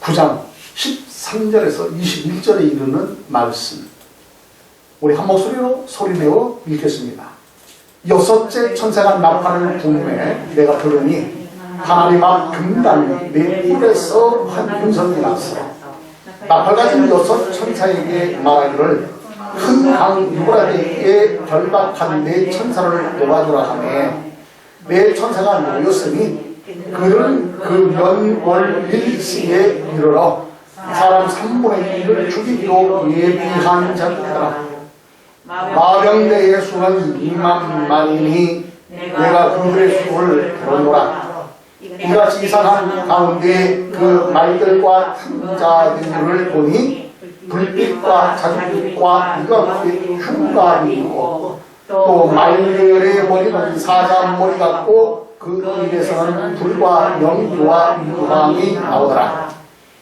9장 13절에서 21절에 이르는 말씀, 우리 한 목소리로 소리내어 읽겠습니다. 여섯째 천사가 나팔을 불매 내가 들으니 하나님 앞 금단이 내 뿔에서 한 음성이 났어. 나팔 가진 여섯 천사에게 말하기를 큰 강 유브라데에 결박한 네 천사를 도와주라 하며 네 천사가 모였으니 그들은 그 면월일시에 이르러 사람 3분의 1을 죽이기로 예비한 자들이라. 마병대의 수는 2만만이니 내가 그들의 수를 들어노라. 이같이 이상한 가운데 그 말들과 탐자들을 보니 불빛과 자주빛과 이것빛 흉가이고 또 말들의 머리는 사자 머리 같고 그 입에서는 불과 연기와 유황이 나오더라.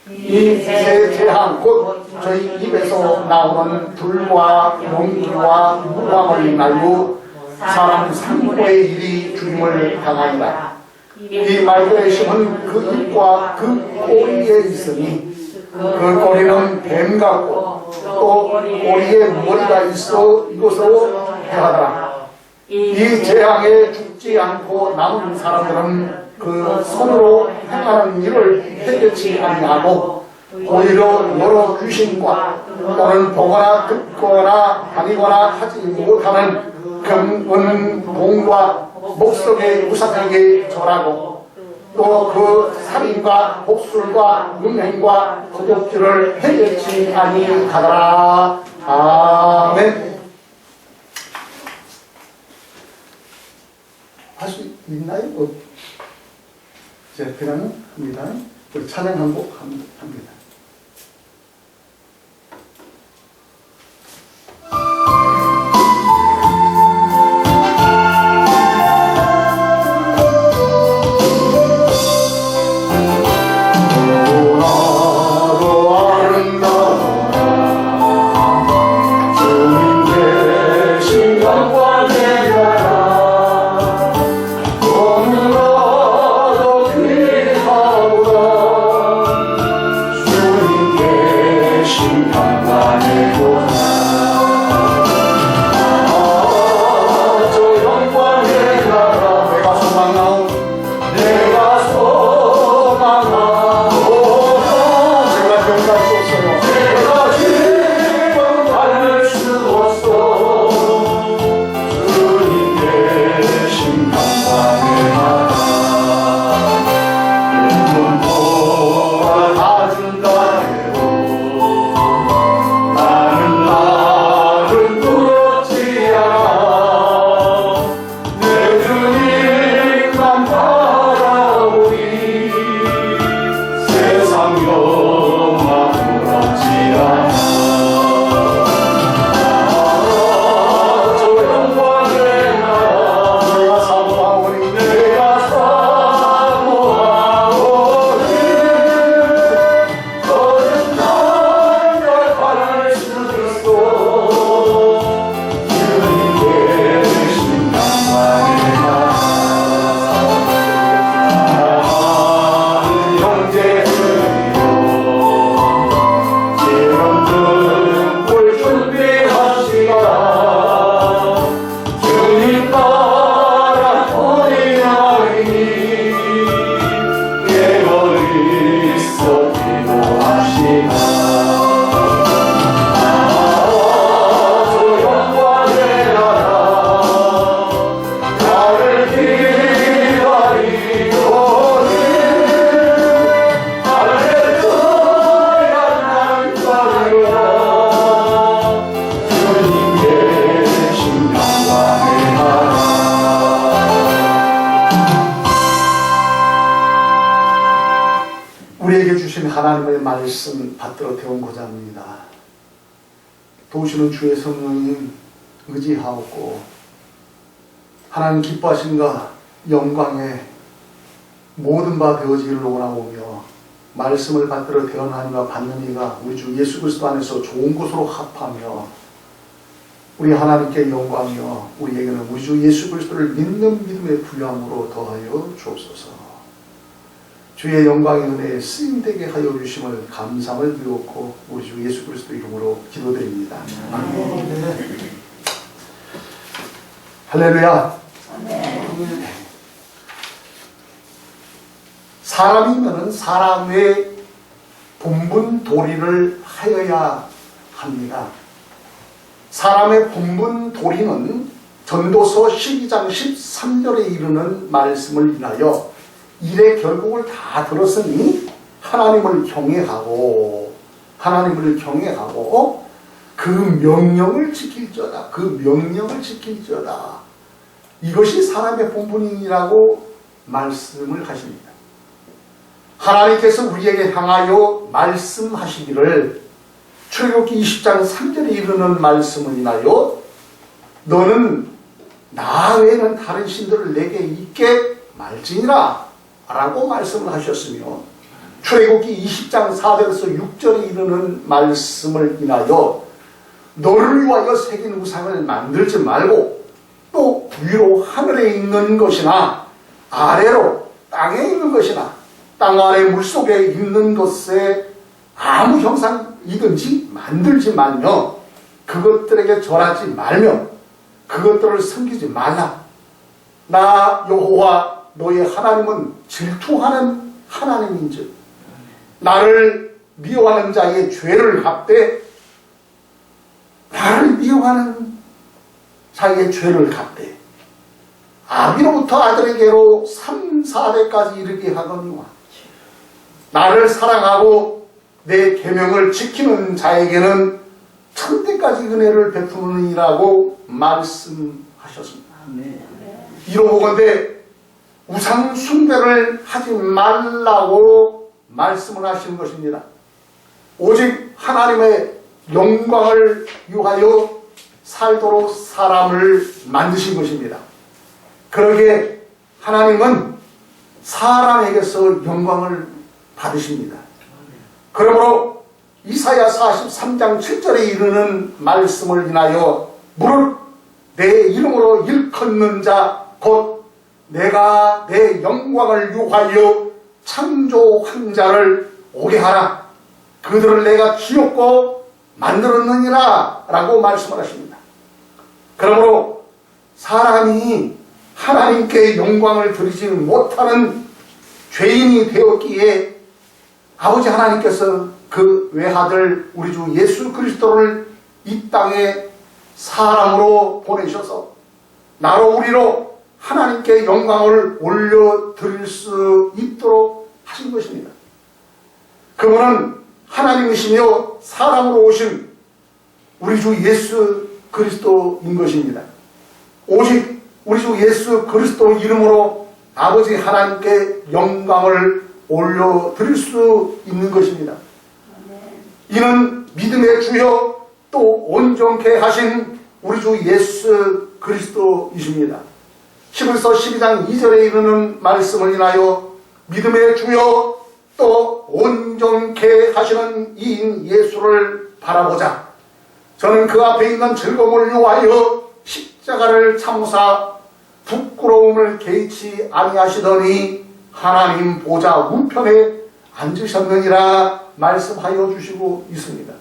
이 세 재앙 곧 저희 입에서 나오는 불과 연기와 유황을 날고 사람 3분의 1이 죽임을 당하니라. 이 말들의 힘은 그 입과 그 꼬리에 있으니 그 꼬리는 뱀 같고 또 꼬리에 머리가 있어 이곳으로 행하더라. 이 재앙에 죽지 않고 남은 사람들은 그 손으로 행하는 일을 해결치 아니하고 오히려 여러 귀신과 또는 보거나 듣거나 다니거나 하지 못하는 금, 은, 동과 목석의 우상에게 절하고 또 그 살인과 복술과 음행과 도둑질을 해결치 아니하더라. 아멘. 할 수 있나요? 이제 그냥 합니다. 우리 찬양 한 곡 합니다. 우리에게 주신 하나님의 말씀 받들어 배운고자 합니다. 도우시는 주의 성령님 의지하옵고 하나님 기뻐하신가 영광의 모든 바 되어지기를 원하오며 말씀을 받들어 대언하니가 받는 이가 우리 주 예수 그리스도 안에서 좋은 곳으로 합하며 우리 하나님께 영광이여 우리에게는 우리 주 예수 그리스도를 믿는 믿음의 부요함으로 더하여 주옵소서. 주의 영광의 은혜에 쓰임되게 하여 주심을 감사를 드렸고 우리 주 예수 그리스도 이름으로 기도드립니다. 아멘. 할렐루야. 아멘. 사람이면은 사람의 본분 도리를 하여야 합니다. 사람의 본분 도리는 전도서 12장 13절에 이르는 말씀을 인하여 일의 결국을 다 들었으니 하나님을 경외하고 그 명령을 지킬지어다. 그 명령을 지킬지어다. 이것이 사람의 본분이라고 말씀을 하십니다. 하나님께서 우리에게 향하여 말씀하시기를 출애굽기 20장 3절에 이르는 말씀을 인하여 너는 나 외에는 다른 신들을 내게 있게 말지니라 라고 말씀을 하셨으며 출애굽기 20장 4절에서 6절에 이르는 말씀을 인하여 너를 위하여 새긴 우상을 만들지 말고 또 위로 하늘에 있는 것이나 아래로 땅에 있는 것이나 땅 아래 물속에 있는 것에 아무 형상이든지 만들지 말며 그것들에게 절하지 말며 그것들을 섬기지 말라. 나 여호와 너의 하나님은 질투하는 하나님인즉 나를 미워하는 자의 죄를 갚되 나를 미워하는 자의 죄를 갚되 아비로부터 아들에게로 3, 4대까지 이르게 하거니와 나를 사랑하고 내 계명을 지키는 자에게는 천대까지 은혜를 베푸느니라고 말씀하셨습니다. 이로보건대 우상 숭배를 하지 말라고 말씀을 하시는 것입니다. 오직 하나님의 영광을 위하여 살도록 사람을 만드신 것입니다. 그러기에 하나님은 사람에게서 영광을 받으십니다. 그러므로 이사야 43장 7절에 이르는 말씀을 인하여 무릇 내 이름으로 일컫는 자 곧 내가 내 영광을 위하여 창조한 자를 오게 하라. 그들을 내가 지었고 만들었느니라 라고 말씀을 하십니다. 그러므로 사람이 하나님께 영광을 드리지 못하는 죄인이 되었기에 아버지 하나님께서 그 외아들 우리 주 예수 그리스도를 이 땅에 사람으로 보내셔서 나로 우리로 하나님께 영광을 올려드릴 수 있도록 하신 것입니다. 그분은 하나님이시며 사람으로 오신 우리 주 예수 그리스도인 것입니다. 오직 우리 주 예수 그리스도 이름으로 아버지 하나님께 영광을 올려드릴 수 있는 것입니다. 이는 믿음의 주여 또 온전케 하신 우리 주 예수 그리스도이십니다. 히브리서 12장 2절에 이르는 말씀을 인하여 믿음의 주여 또 온전케 하시는 이인 예수를 바라보자. 저는 그 앞에 있는 즐거움을 위하여 십자가를 참으사 부끄러움을 개의치 아니하시더니 하나님 보좌 우편에 앉으셨느니라 말씀하여 주시고 있습니다.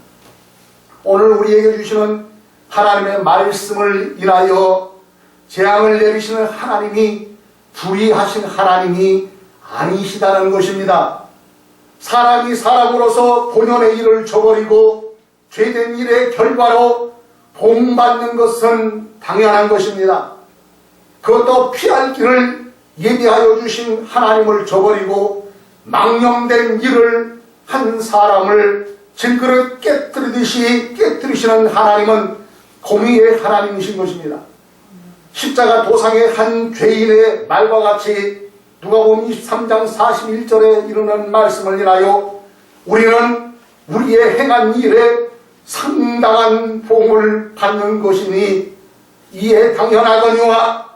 오늘 우리에게 주시는 하나님의 말씀을 인하여 재앙을 내리시는 하나님이 불의하신 하나님이 아니시다는 것입니다. 사람이 사람으로서 본연의 일을 저버리고 죄된 일의 결과로 복받는 것은 당연한 것입니다. 그것도 피할 길을 예비하여 주신 하나님을 저버리고 망령된 일을 한 사람을 질그릇 깨뜨리듯이 깨뜨리시는 하나님은 공의의 하나님이신 것입니다. 십자가 도상의 한 죄인의 말과 같이 누가복음 23장 41절에 이르는 말씀을 인하여 우리는 우리의 행한 일에 상당한 복을 받는 것이니 이에 당연하거니와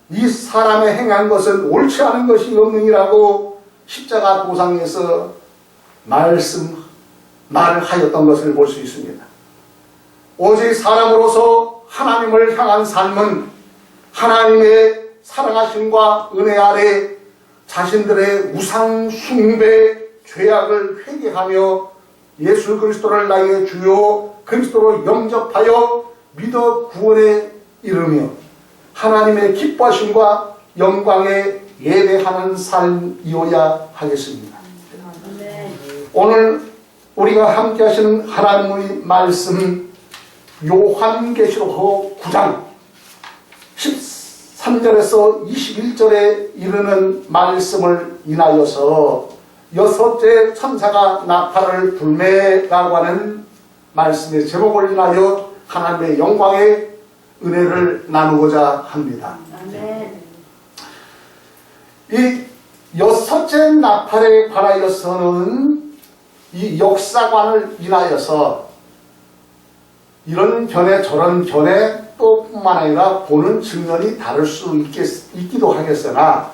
이 사람의 행한 것은 옳지 않은 것이 없느니라고 십자가 도상에서 말을 하였던 것을 볼 수 있습니다. 오직 사람으로서 하나님을 향한 삶은 하나님의 사랑하심과 은혜 아래 자신들의 우상 숭배 죄악을 회개하며 예수 그리스도를 나의 주요 그리스도로 영접하여 믿어 구원에 이르며 하나님의 기뻐하심과 영광에 예배하는 삶이어야 하겠습니다. 오늘 우리가 함께 하시는 하나님의 말씀 요한계시록 9장 13절에서 21절에 이르는 말씀을 인하여서 여섯째 천사가 나팔을 불매라고 하는 말씀의 제목을 인하여 하나님의 영광의 은혜를 나누고자 합니다. 이 여섯째 나팔에 관하여서는 이 역사관을 인하여서 이런 견해 저런 견해 또 뿐만 아니라 보는 측면이 다를 수 있기도 하겠으나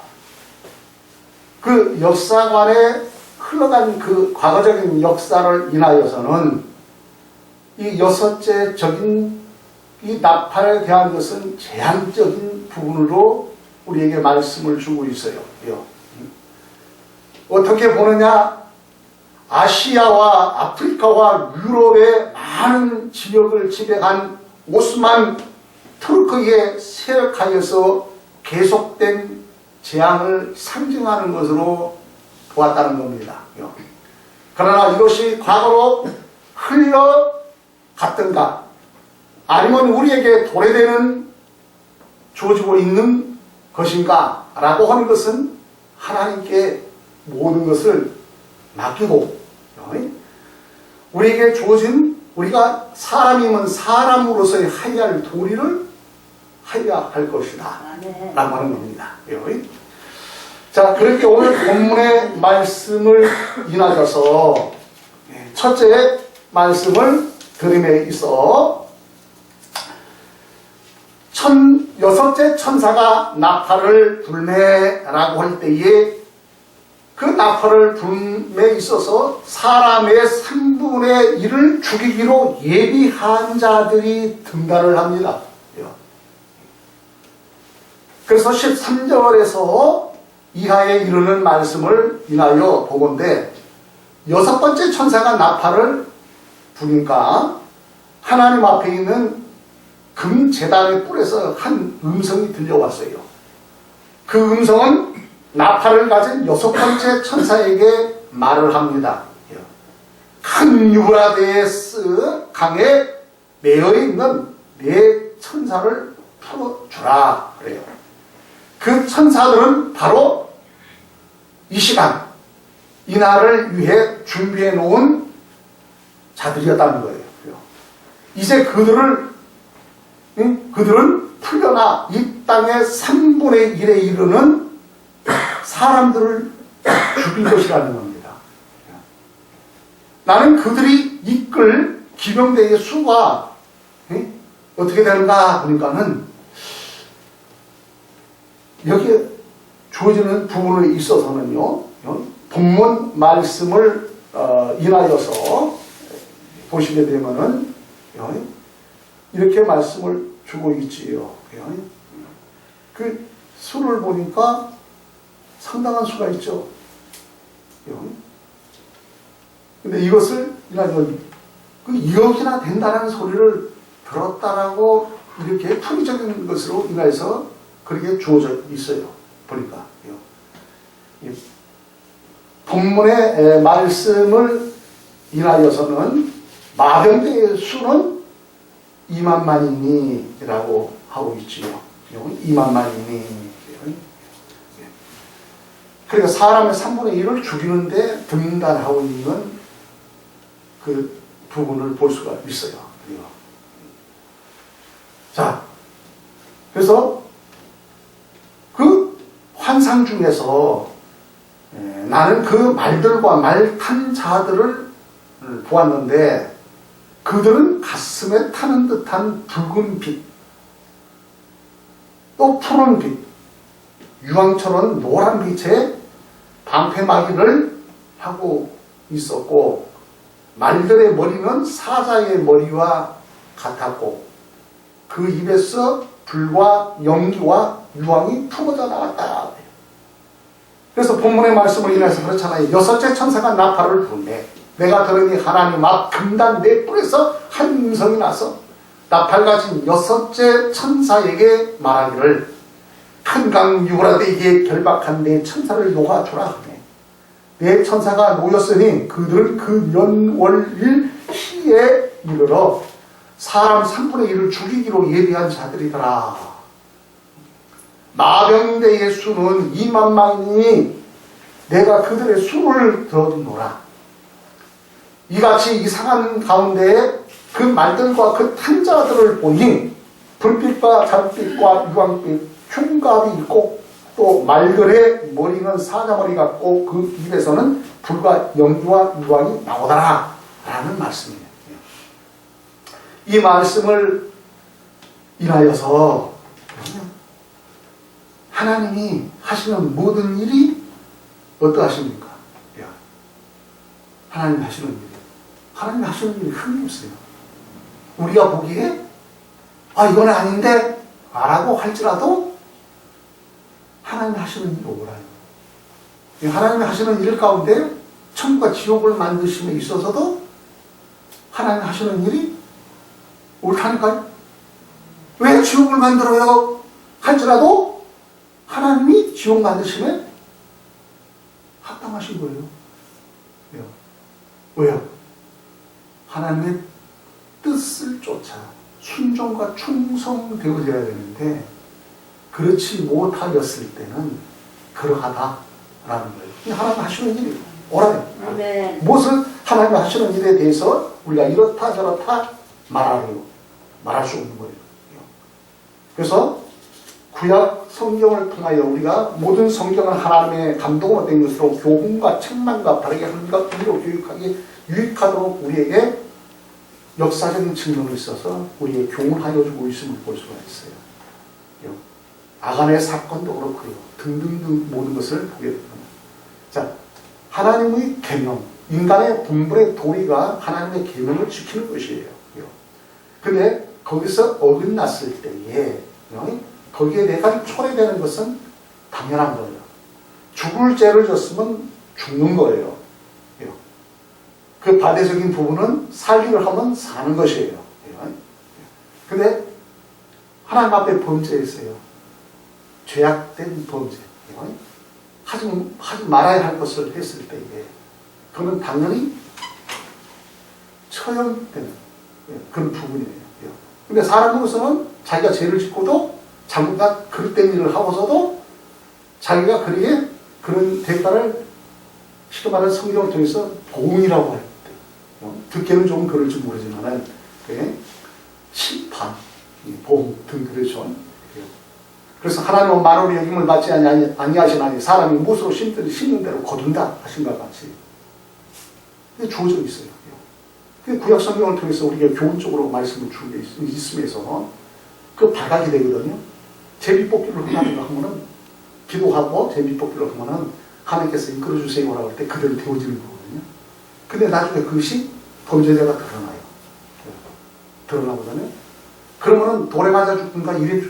그 역사관에 흘러간 그 과거적인 역사를 인하여서는 이 여섯째적인 이 나팔에 대한 것은 제한적인 부분으로 우리에게 말씀을 주고 있어요. 어떻게 보느냐? 아시아와 아프리카와 유럽의 많은 지역을 지배한 오스만 터르크에 세력하여서 계속된 재앙을 상징하는 것으로 보았다는 겁니다. 그러나 이것이 과거로 흘러갔던가 아니면 우리에게 도래되는 주어지고 있는 것인가 라고 하는 것은 하나님께 모든 것을 맡기고 우리에게 주어진 우리가 사람이면 사람으로서의 하여야 할 도리를 하여야 할 것이다 라고 하는 겁니다. 자, 그렇게 오늘 본문의 말씀을 인하여서 첫째 말씀을 드림에 있어 여섯째 천사가 나팔을 불매라고 할 때에 그 나팔을 불매에 있어서 사람의 3분의 1을 죽이기로 예비한 자들이 등단을 합니다. 그래서 13절에서 이하에 이르는 말씀을 인하여 보건대 여섯 번째 천사가 나팔을 부니까 하나님 앞에 있는 금제단의 뿔에서 한 음성이 들려왔어요. 그 음성은 나팔을 가진 여섯 번째 천사에게 말을 합니다. 큰 유브라데스 강에 매여 있는 네 천사를 풀어주라 그래요. 그 천사들은 바로 이 시간, 이 날을 위해 준비해 놓은 자들이었다는 거예요. 이제 그들은 풀려나 이 땅의 3분의 1에 이르는 사람들을 죽일 것이라는 겁니다. 나는 그들이 이끌 기병대의 수가 어떻게 되는가 보니까는 여기에 주어지는 부분에 있어서는요, 본문 말씀을 인하여서 보시게 되면은 이렇게 말씀을 주고 있지요. 그 수를 보니까 상당한 수가 있죠. 근데 이것을 그 2억이나 된다는 소리를 들었다라고 이렇게 풀이적인 것으로 인해서 그렇게 주어져 있어요. 보니까. 본문의 말씀을 인하여서는 마병대의 수는 2만만이니라고 하고 있지요. 2만만이니. 그러니까 사람의 3분의 1을 죽이는데 등단하고 있는 그 부분을 볼 수가 있어요. 자, 그래서 그 환상 중에서 나는 그 말들과 말 탄 자들을 보았는데 그들은 가슴에 타는 듯한 붉은 빛, 또 푸른 빛, 유황처럼 노란 빛에 방패막이를 하고 있었고 말들의 머리는 사자의 머리와 같았고 그 입에서 불과 연기와 유황이 품어져 나왔다. 그래서 본문의 말씀을 인해서 그렇잖아요. 여섯째 천사가 나팔을 부르네. 내가 들으니 하나님 앞 금단 네 뿔에서 한 음성이 나서 나팔 가진 여섯째 천사에게 말하기를 큰 강 유브라데에게 결박한 네 천사를 놓아주라 하네. 네 천사가 놓였으니 그들은 그 연월일 희에 이르러 사람 3분의 1을 죽이기로 예비한 자들이더라. 마병대의 수는 2만 명이니 내가 그들의 수를 들어두노라. 이같이 이상한 가운데에 그 말들과 그 탄자들을 보니 불빛과 잔빛과 유황빛 흉갑이 있고 또 말들의 머리는 사자머리 같고 그 입에서는 불과 연기와 유황이 나오더라 라는 말씀이에요. 이 말씀을 인하여서 하나님이 하시는 모든 일이 어떠하십니까? 하나님이 하시는 일이 하나님이 하시는 일이 흠이 없어요. 우리가 보기에 이건 아닌데 라고 할지라도 하나님이 하시는 일이 오라요. 하나님이 하시는 일 가운데 천국과 지옥을 만드심에 있어서도 하나님이 하시는 일이 옳다니까요. 왜 지옥을 만들어요? 할지라도 하나님이 지옥 만드심에 합당하신 거예요. 왜요? 하나님의 뜻을 쫓아 순종과 충성되어져야 되는데 그렇지 못하였을 때는 그러하다라는 거예요. 하나님 하시는 일이 오라요. 무엇을 하나님 하시는 일에 대해서 우리가 이렇다 저렇다 말할 수 없는 거예요. 그래서 구약 성경을 통하여 우리가 모든 성경은 하나님의 감동으로 된 것으로 교훈과 책망과 바르게 하는가 우리로 교육하기 유익하도록 우리에게 역사적인 측면이 있어서 우리에게 교훈하여 주고 있음을 볼 수가 있어요. 아간의 사건도 그렇고요. 등등등 모든 것을 보게 됩니다. 자, 하나님의 계명, 인간의 본분의 도리가 하나님의 계명을 지키는 것이에요. 근데 거기서 어긋났을 때에 거기에 내가 초래되는 것은 당연한 거예요. 죽을 죄를 졌으면 죽는 거예요. 그 반대적인 부분은 살기를 하면 사는 것이에요. 근데 하나님 앞에 범죄했어요. 죄악된 범죄. 하지 말아야 할 것을 했을 때에 그거는 당연히 처형되는 그런 부분이에요. 근데 사람으로서는 자기가 죄를 짓고도 자기가 그릇된 일을 하고서도 자기가 그런 대가를 쉽게 말하는 성경을 통해서 보응이라고 할 때, 듣기에는 조금 그럴지 모르지만 심판, 보응 등 그렇죠. 그래서 하나님은 만원의 여김을 받지 아니하시나니 사람이 무엇으로 심는 대로 거둔다 하신 것 같이 주어져 있어요. 구약 성경을 통해서 우리가 교훈적으로 말씀을 주고 있으면서 그 발각이 되거든요. 제비뽑기를 하면은 기도하고 제비뽑기를 하면은 하나님께서 이끌어주세요라고 할 때 그대로 되어지는 거거든요. 근데 나중에 그것이 범죄자가 드러나거든요. 그러면은 돌에 맞아 죽든가 이래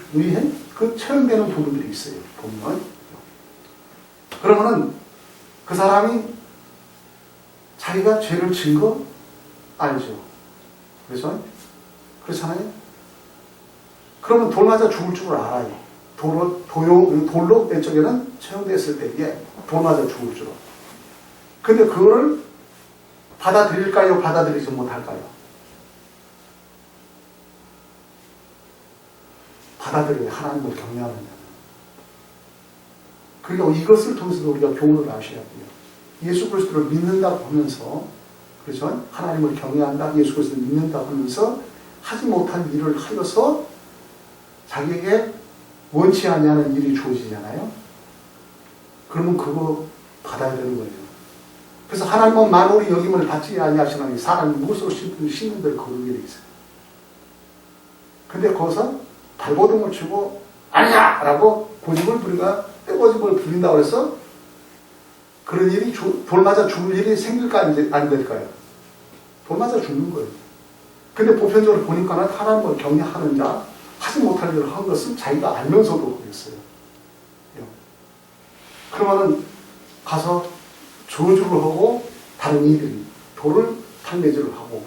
그 처형되는 부분들이 있어요. 보면 그러면은 그 사람이 자기가 죄를 진 거 알죠. 그래서 그렇잖아요. 그러면 돌 맞아 죽을 줄 알아요. 돌로 내 쪽에는 처형됐을 때에 돌 맞아 죽을 줄. 근데 그거를 받아들일까요? 받아들이지 못할까요? 받아들여야 하나님을 경외하는 자는. 그러니까 이것을 통해서 우리가 교훈을 아셔야 돼요. 예수 그리스도를 믿는다 보면서, 그렇죠? 하나님을 경외한다, 예수 그리스도를 믿는다 하면서 하지 못한 일을 하여서 자기에게 원치 아니하는 일이 주어지잖아요. 그러면 그거 받아야 되는 거예요. 그래서 하나님은 만물이 여김을 받지 아니하시나니 사람이 무엇으로 심는 대로 거두게 돼 있어요. 근데 거기서 발버둥을 치고 아니야! 라고 고집을 부리가 떼고집을 부린다고 해서 그런 일이 돌 맞아 죽을 일이 생길까 안 될까요? 돌 맞아 죽는 거예요. 근데 보편적으로 보니까는 하나님을 경외하는 자, 하지 못할 일을 한 것은 자기가 알면서도 그랬어요. 그러면은 가서 저주를 하고 다른 이들이 돌을 탈매질을 하고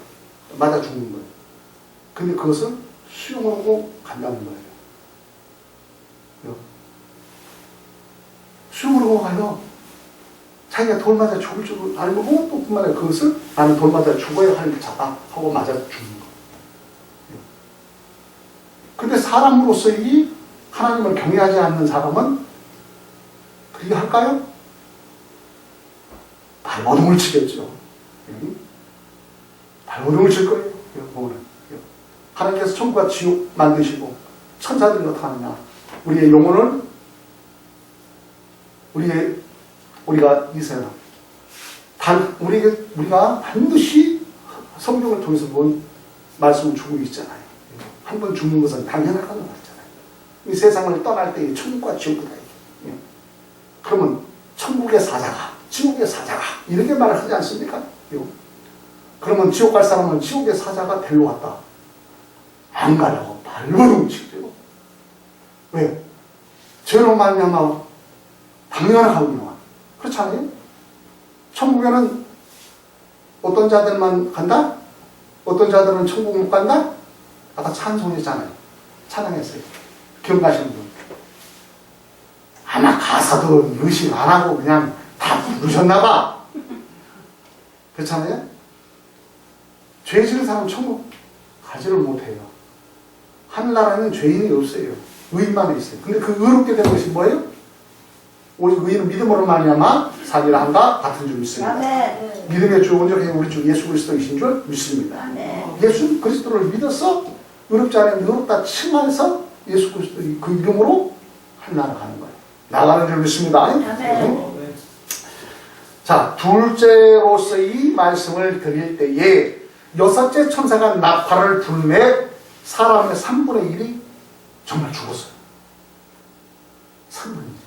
맞아 죽는 거예요. 근데 그것을 수용하고 간다는 거예요. 수용하고 가요. 자기가 돌 맞아 죽을 줄 알고 또 뿐만 아니라 그것을 나는 돌 맞아 죽어야 할 자다 하고 맞아 죽는 거. 근데 사람으로서 이 하나님을 경외하지 않는 사람은 그렇게 할까요? 발버둥을 치겠죠. 발버둥을 칠 거예요. 하나님께서 천국과 지옥 만드시고 천사들이 어떻게 하느냐. 우리의 영혼을 우리가 이세요. 우리가 반드시 성경을 통해서 본 말씀을 주고 있잖아요. 한 번 죽는 것은 당연하다고 말했잖아요. 이 세상을 떠날 때에 천국과 지옥이다. 그러면 천국의 사자가 지옥의 사자가 이렇게 말을 하지 않습니까? 그러면 지옥 갈 사람은 지옥의 사자가 데리러 왔다. 안 가려고 발버둥 치죠. 왜? 죄로 말미암아 당연하거든요. 그렇지 않아요? 천국에는 어떤 자들만 간다? 어떤 자들은 천국 못 간다? 아까 찬송했잖아요. 찬양했어요. 기억나시는 분? 아마 가사도 의식 안 하고 그냥 다 부르셨나봐. 그렇잖아요? 죄 지은 사람은 천국 가지를 못해요. 하늘나라에는 죄인이 없어요. 의인만 있어요. 근데 그 의롭게 된 것이 뭐예요? 오직 의인은 믿음으로 말미암아 사기라 한가 같은 줄 믿습니다. 아멘. 믿음의 주 온전하신 우리 주 예수 그리스도이신 줄 믿습니다. 아멘. 예수 그리스도를 믿어서 의롭지 않으면 의롭다 칭하여서 예수 그리스도의 그 이름으로 하늘나라 가는 거예요. 나가는 줄 믿습니다. 아멘. 자, 둘째로서 이 말씀을 드릴 때에 여섯째 천사가 나팔을 불매 사람의 3분의 1이 정말 죽었어요. 3분의 1.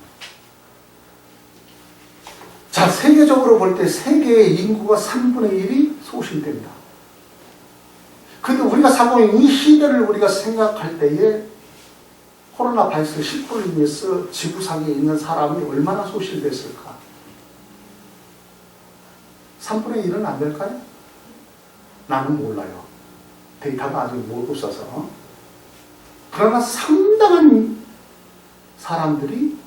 자, 세계적으로 볼 때 세계의 인구가 3분의 1이 소실됩니다. 근데 우리가 살고 있는 이 시대를 우리가 생각할 때에 코로나 바이러스 19를 인해서 지구상에 있는 사람이 얼마나 소실됐을까? 3분의 1은 안 될까요? 나는 몰라요. 데이터가 아직 못 없어서. 그러나 상당한 사람들이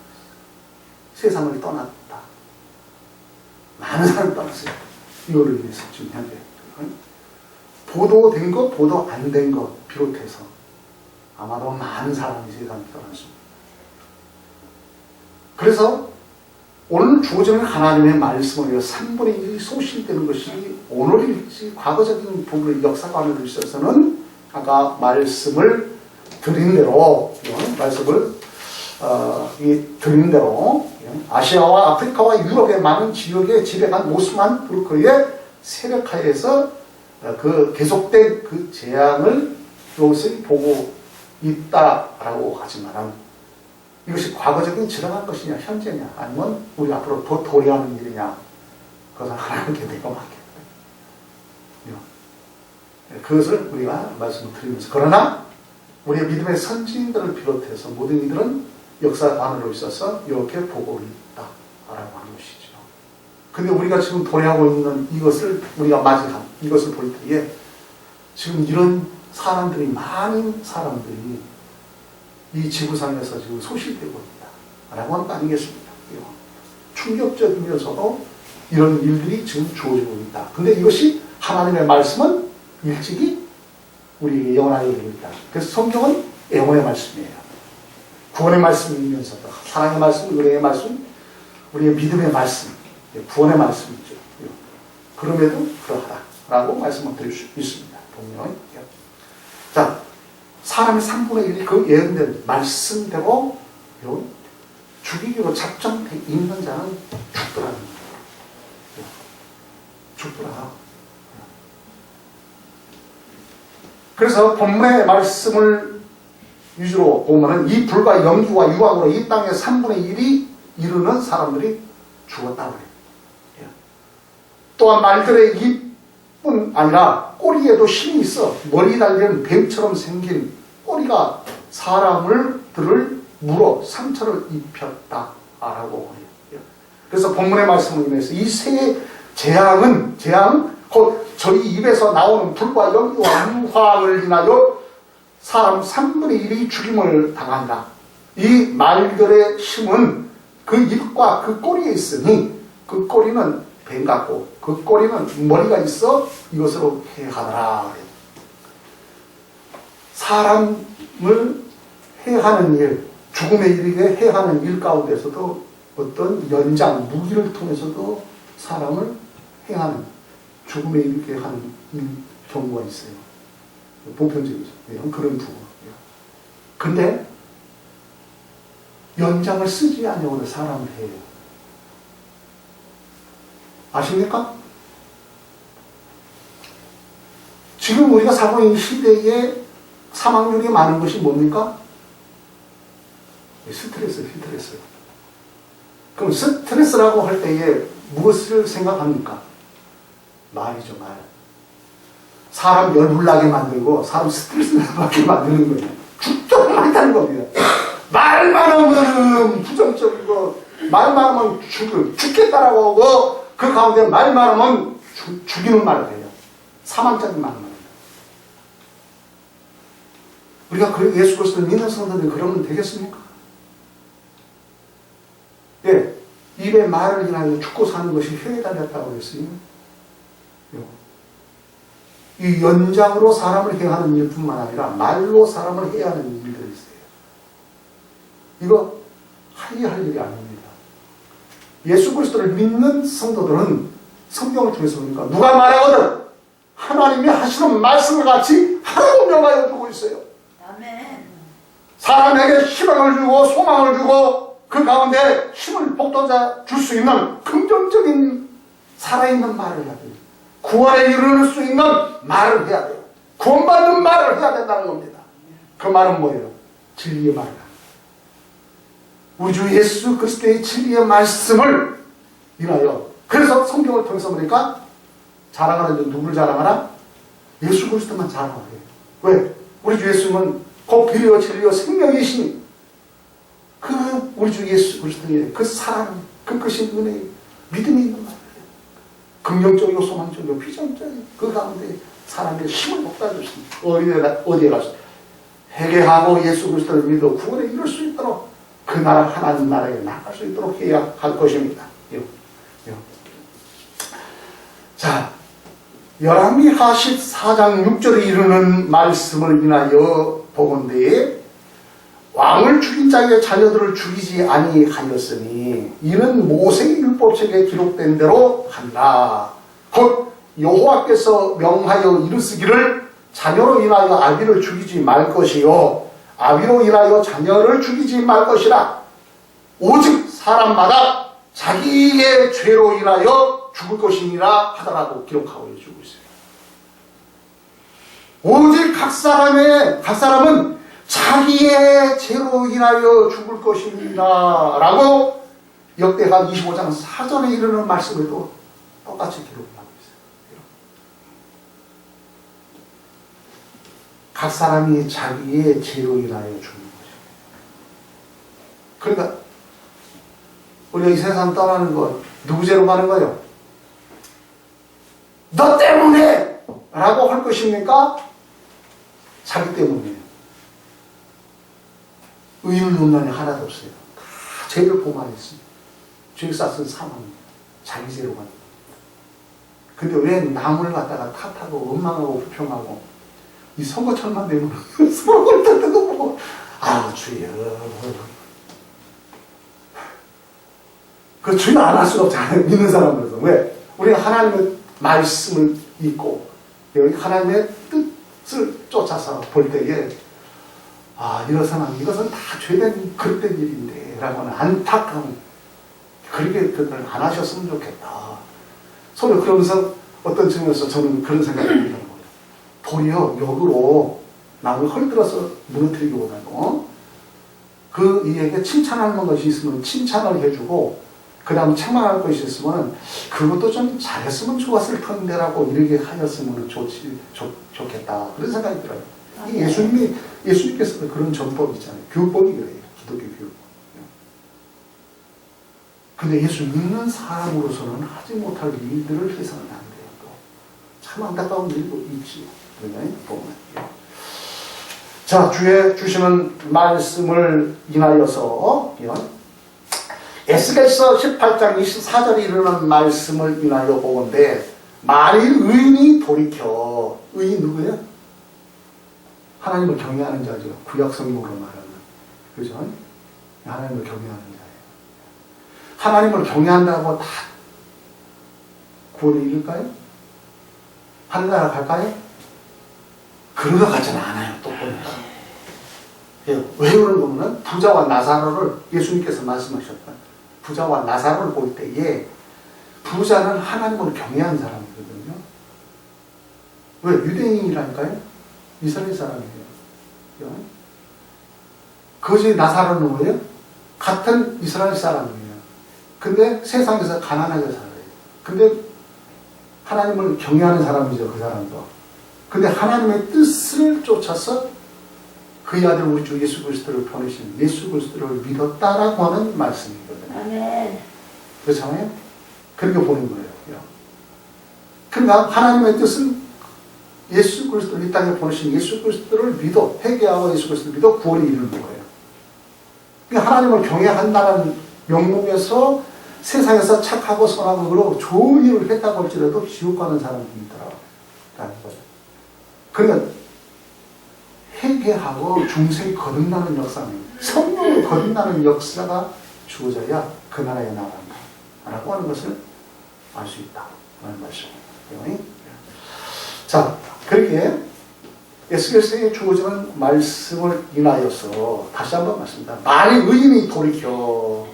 세상을 떠났다. 많은 사람이 떠났어요. 이거를 위해서 지금 현재. 보도된 것, 보도 안 된 것 비롯해서 아마도 많은 사람이 세상을 떠났습니다. 그래서 오늘 주어지는 하나님의 말씀을 위해 3분의 1이 소실되는 것이 오늘일지 과거적인 부분의 역사관으로 있어서는 아까 말씀을 드린 대로 드린 대로 아시아와 아프리카와 유럽의 많은 지역에 지배한 오스만 투르크의 세력하에서 그 계속된 그 재앙을 이것을 보고 있다라고 하지만 이것이 과거적인 지나간 것이냐 현재냐 아니면 우리 앞으로 더 도래하는 일이냐 그것은 하나님께 내가 맡겠다. 그것을 우리가 말씀을 드리면서 그러나 우리의 믿음의 선지인들을 비롯해서 모든 이들은 역사관으로 있어서 이렇게 보고 있다라고 하는 것이죠. 근데 우리가 지금 도래하고 있는 이것을 우리가 맞이한 이것을 볼 때에 지금 이런 사람들이 많은 사람들이 이 지구상에서 지금 소실되고 있다라고 하는 거 아니겠습니까? 충격적이면서도 이런 일들이 지금 주어지고 있다. 근데 이것이 하나님의 말씀은 일찍이 우리에게 영원하게 되고 있다. 그래서 성경은 영원의 말씀이에요. 구원의 말씀이면서도 사랑의 말씀, 은혜의 말씀, 우리의 믿음의 말씀, 구원의 말씀이죠. 그럼에도 그러하다라고 말씀을 드릴 수 있습니다. 분명히. 자, 사람의 3분의 1이 그 예언된 말씀대로 죽이기로 작정돼 있는 자는 죽더라는 거예요. 죽더라. 그래서 본문의 말씀을 위주로 보면은 이 불과 연기와 유황으로 이 땅의 3분의 1이 이르는 사람들이 죽었다고 해요. 또한 말들의 입뿐 아니라 꼬리에도 힘이 있어 머리 달린 뱀처럼 생긴 꼬리가 사람들을 물어 상처를 입혔다라고 해요. 그래서 본문의 말씀을 인해서 이 세 재앙은 곧 저희 입에서 나오는 불과 연기와 유황을 인하여 사람 3분의 1이 죽임을 당한다. 이 말들의 힘은 그 입과 그 꼬리에 있으니 그 꼬리는 뱀 같고 그 꼬리는 머리가 있어 이것으로 해하더라. 사람을 해하는 일, 죽음에 이르게 해하는 일 가운데서도 어떤 연장, 무기를 통해서도 사람을 해하는, 죽음에 이르게 하는 경우가 있어요. 보편적이죠. 그런 부분. 근데 연장을 쓰지 않으려고 사람을 해요. 아십니까? 지금 우리가 살고 있는 시대에 사망률이 많은 것이 뭡니까? 스트레스. 그럼 스트레스라고 할 때에 무엇을 생각합니까? 말이죠, 말. 사람 열불나게 만들고 사람 스트레스 받게 만드는 거예요. 죽도록 한다는 겁니다. 말만 하면 부정적이고 말만 하면 죽겠다라고 하고 그 가운데 말만 하면 죽이는 말을 해요. 사망적인 말만 해요. 우리가 예수 그리스도를 믿는 성도들이 그러면 되겠습니까? 예, 입의 말을 인하여 죽고 사는 것이 혀에 달렸다고 했어요. 이 연장으로 사람을 해하는 일뿐만 아니라 말로 사람을 해하는 일들이 있어요. 이거 할 일이 아닙니다. 예수 그리스도를 믿는 성도들은 성경을 통해서 보니까 누가 말하거든 하나님이 하시는 말씀과 같이 하라고 명하여 주고 있어요. 아멘. 사람에게 희망을 주고 소망을 주고 그 가운데 힘을 북돋아 줄 수 있는 긍정적인 살아있는 말을 해야 돼요. 구원에 이르를 수 있는 말을 해야 돼요. 구원받는 말을 해야 된다는 겁니다. 그 말은 뭐예요? 진리의 말이다. 우리 주 예수 그리스도의 진리의 말씀을 인하여, 그래서 성경을 통해서 보니까 자랑하는 누구를 자랑하라? 예수 그리스도만 자랑하래요. 왜? 우리 주 예수님은 곧 길이요 진리요 생명이시니 그 우리 주 예수 그리스도의 그 사랑, 그 크신 은혜, 믿음이 있는 말이에요. 긍정적이고 소망적이고 비전적인 그 가운데 사람의 힘을 복받아 주십니다. 어디에 가서 회개하고 예수 그리스도를 믿어 구원에 이룰 수 있도록 그 나라 하나님 나라에 나갈 수 있도록 해야 할 것입니다. 자, 열왕기하 14장 6절에 이르는 말씀을 인하여 보건대 왕을 죽인 자의 자녀들을 죽이지 아니하였으니 이는 모세의 율법책에 기록된 대로 한다. 곧 여호와께서 명하여 이르시기를 자녀로 인하여 아비를 죽이지 말 것이요 아비로 인하여 자녀를 죽이지 말 것이라. 오직 사람마다 자기의 죄로 인하여 죽을 것이니라 하더라고 기록하고 해주고 있어요. 오직 각 사람은 자기의 죄로 인하여 죽을 것입니다 라고 역대하 25장 4절에 이르는 말씀에도 똑같이 기록하고 있어요. 각 사람이 자기의 죄로 인하여 죽는 것입니다. 그러니까 우리가 이 세상 떠나는 것 누구 죄로 가는 거예요? 너 때문에 라고 할 것입니까? 자기 때문이에요. 의인 논란이 하나도 없어요. 다 죄를 포함했습니다. 죄 쌌은 사망입니다. 자기 죄로 가는 겁니다. 근데 왜 남을 갖다가 탓하고 원망하고 불평하고 이 선거철만 되면 서로를 탓하고 보고 아 주여 그 주여 안 할 수가 없잖아요. 믿는 사람으로서. 왜? 우리가 하나님의 말씀을 읽고 여기 하나님의 뜻을 쫓아서 볼 때에 아 이것은 다 죄된 그릇된 일인데 라고는 안타까운 그렇게 그걸 안 하셨으면 좋겠다. 서로 그러면서 어떤 측면에서 저는 그런 생각이 드는 거예요. 도리어 역으로 남을 헐들어서 무너뜨리기보다는 그 이에게 칭찬할 만한 것이 있으면 칭찬을 해주고 그 다음 책망할 것이 있으면 그것도 좀 잘했으면 좋았을 텐데라고 이렇게 하였으면 좋겠다. 그런 생각이 들어요. 이 예수님께서도 그런 전법이 있잖아요. 교육법이 그래요. 기독교 교육법. 근데 예수 믿는 사람으로서는 하지 못할 일들을 해서는 안 돼요. 또. 참 안타까운 일도 있지요. 보면. 자, 주의 주시는 말씀을 인하여서 에스겔서 18장 24절에 이르는 말씀을 인하여 보건대 만일 의인이 돌이켜, 의인 누구예요? 하나님을 경외하는 자죠. 구약 성경으로 말하는. 그죠? 하나님을 경외하는 자예요. 하나님을 경외한다고 다 구원에 이를까요? 하늘나라 갈까요? 그런 것 같지는 않아요. 또 보니까. 왜 그런 거면 부자와 나사로를 예수님께서 말씀하셨다. 부자와 나사로를 볼 때에 부자는 하나님을 경외하는 사람이거든요. 왜? 유대인이라니까요? 이스라엘 사람이에요. 거지 나사로는 뭐예요? 같은 이스라엘 사람이에요. 근데 세상에서 가난하게 살아요. 근데 하나님을 경외하는 사람이죠, 그 사람도. 근데 하나님의 뜻을 쫓아서 그의 아들 우리 주 예수 그리스도를 보내신 예수 그리스도를 믿었다라고 하는 말씀이거든요. 아멘. 그렇잖아요? 그렇게 보는 거예요. 그러니까 하나님의 뜻은 예수 그리스도를 이 땅에 보내신 예수 그리스도를 믿어 회개하고 예수 그리스도를 믿어 구원에 이르는 거예요. 그러니까 하나님을 경외한다는 명목에서 세상에서 착하고 선하고 그러고 좋은 일을 했다고 할지라도 지옥 가는 사람들이 있더라라는 거죠. 그러니까 회개하고 중생이 거듭나는 역사는 성령을 거듭나는 역사가 주어져야 그 나라에 나간다 라고 하는 것을 알 수 있다 라는 말씀이에요. 자, 그렇게 에스겔서에 주어지는 말씀을 인하여서 다시 한번 말씀드립니다. 만일 의인이 돌이켜